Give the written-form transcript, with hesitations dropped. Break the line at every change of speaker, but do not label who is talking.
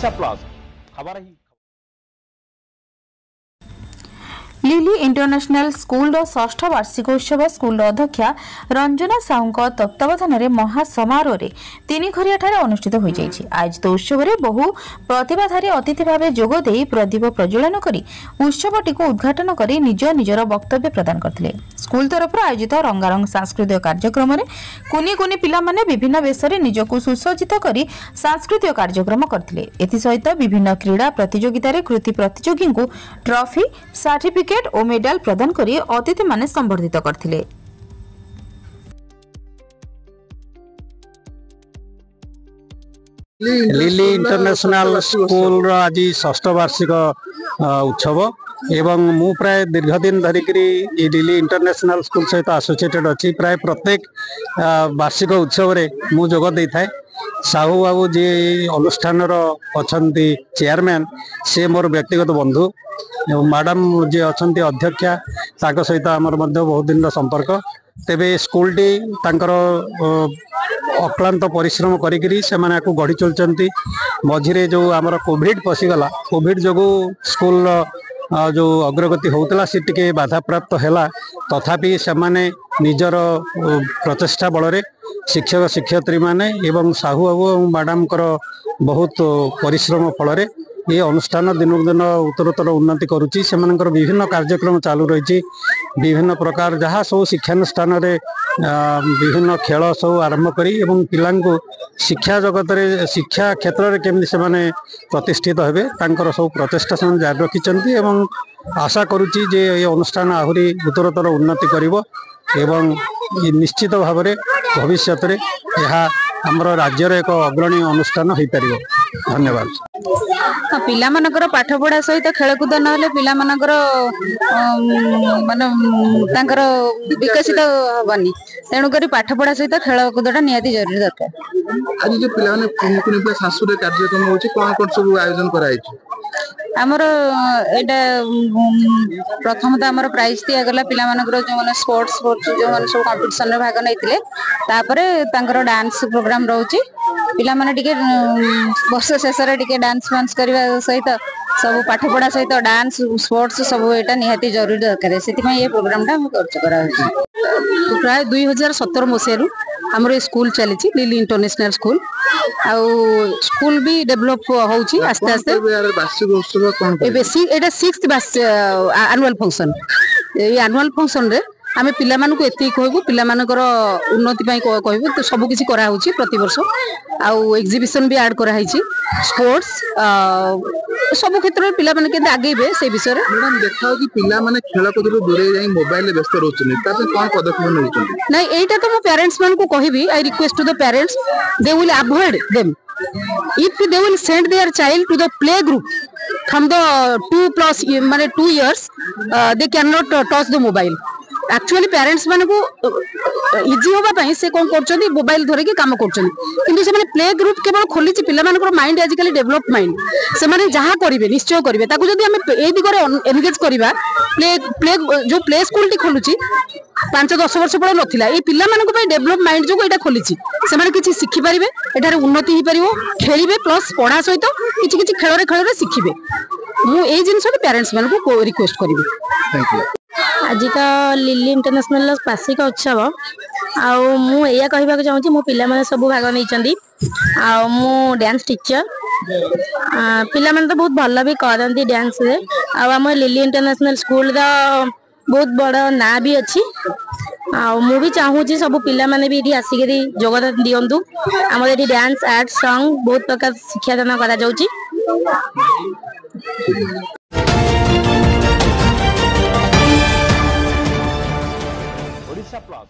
Odisha plus खबर ही
lily international school षष्ठ वार्षिकोत्सव स्कूल अध्यक्षा रंजना साहू तत्वावधान में महासमारोह 3 घरिया अनुष्ठित हो जाइए। आयोजित उत्सव में बहु प्रतिभाधारी अतिथि भाव जोगदे प्रदीप प्रज्वलन कर उत्सवटी उद्घाटन कर निज निजर वक्तव्य प्रदान करते। स्कूल तरफ आयोजित रंगारंग सांस्कृतिक कार्यक्रम में कुनी कुनी पिला माने विभिन्न वेश निजक सुसज्जित कर सांस्कृतिक कार्यक्रम करते। एसहित विभिन्न क्रीड़ा प्रतियोगिता कृति प्रतियोगी को ट्रॉफी सर्टिफिकेट और मेडल प्रदान कर अतिथि माने संबर्धित करथिले।
लिली इंटरनेशनल स्कूल आज षष्ठ वार्षिक उत्सव एवं मु प्राय दीर्घ दिन धरिक लिली इंटरनेशनल स्कूल सहित एसोसिएटेड अच्छी प्राय प्रत्येक वार्षिक उत्सव रे मु जोग दे थाए। साहू बाबू जी अनुष्ठान अच्छा चेयरमैन से मोर व्यक्तिगत बंधु मैडम जी अच्छा अध्यक्षा ताक सहित आमर बहुत दिन संपर्क। तेबे स्कूल टी तांकर अक्लांत परिश्रम करी से गढ़ी चलती। मझिरे जो आमर कोविड पशिगला कोविड जो स्कूल जो अग्रगति होता सी टिके बाधा प्राप्त है तथापि से निजर प्रचेषा बल शिक्षक शिक्षयित्री माने एवं साहू बाबू और मैडम बहुत परिश्रम फल ये अनुष्ठान दिनक दिन उत्तरोत्तर उन्नति करुच्ची। से विभिन्न कार्यक्रम चालू रही विभिन्न प्रकार जहाँ सब शिक्षानुष्ठान विभिन्न खेल सब आरंभ करी एवं पिला शिक्षा जगत रे शिक्षा क्षेत्र में केमती से प्रतिष्ठित हेबे तांकर सब प्रचेषा से जारी रखिंट एवं आशा करुच्ची जे ये अनुष्ठान आहरी उत्तरोत्तर उन्नति करिवो एवं निश्चित भाव में भविष्य में यह आमर राज्यर एक अग्रणी अनुष्ठान हो पार। धन्यवाद।
पिला मानकर पाठ पढ़ा सहित खेलकूद ना पिला मानकर माने तांकर विकसित हबनी तेणुक पाठ पढ़ा सहित खेलकूदटा निहाती जरूरी दरकार।
आज जो पिला माने सांस्कृतिक कार्यक्रम होची कोन कोन सब आयोजन कराई
आमर एटा प्रथम तो आमर प्राइज दिया गला पिला मानकर जो माने स्पोर्ट्स जो माने सब कंपटीशन रे भाग नैतिले तापरे तांकर डांस प्रोग्राम रहउची पिला माने टिके वर्ष शेष रे टिके डांस वांस करबा सहित सब पाठ पढ़ा सहित डांस स्पोर्ट्स सब एटा निहाती जरूरी दरकार सेति में ये प्रोग्राम टा हम खर्च करा होची। प्राय 2017 मसियारु हमर स्कूल चली लिली इंटरनेशनल स्कूल आउ स्कूल भी डेवलप होउची आस्ते आस्ते।
वार्षिक उत्सव कोन
एटा 6th एनुअल फंक्शन ये एनुअल फंक्शन रे आमे पिला मानू को एति कहबो पिला मानकर उन्नति पई कहबो तो सब किछि करा होची प्रति वर्ष आउ एग्जीबिशन भी ऐड करा हिची स्पोर्ट्स सब क्षेत्र में पिला माने के आगेबे से विषय रे
मैडम देखाओ कि पिला माने खेल कूद रो दूरे जाई मोबाइल ले व्यस्त रहउछन ताते कोन पदक्षेप नउछन
नहीं एटा तो मो पेरेंट्स मान को कहबी I request to the parents they will avoid them if they will send their child to the play group from the 2+ माने 2 years they cannot touch the mobile। Actually parents मान को इजी होबा पई से कोन करछनी mobile धरे के काम करछनी किंतु से माने प्ले ग्रुप केवल खोली छि पिला मानकर माइंड आजिकली डेवलप माइंड से माने जहां करिवे निश्चय करिवे ताकू जदी हम ए दिगरे एंगेज करिवा प्ले प्ले जो प्ले स्कूल टी खोलु छि 5-10 वर्ष पळे नथिला ए पिला मानक पई डेवलप माइंड जो एटा खोली छि से माने किछि सिखि परिवे एटारे उन्नति ही परिवो खेलिबे प्लस पढ़ा सहित किछि किछि खेल रे सिखिबे मु ए जिंस पेरेंट्स मान को रिक्वेस्ट करिवे।
Thank you.
आज तो लिली इंटरनेशनल वार्षिक उत्सव आउ मु एया कहबाक चाहूची मो पिला माने सब भाग नैचंदी आ मु डांस टीचर पिला माने तो बहुत भल भी करंती डांस रे आ हम लिली इंटरनेशनल स्कूल दा बहुत बड़ा ना भी अच्छी आ मु भी चाहूची सब पिला माने भी इठी आसीकरी योगदान दियंतु हमर इठी डांस आर्ट सॉन्ग बहुत प्रकार शिक्षादान करा जाउची।
ओडिशा प्लस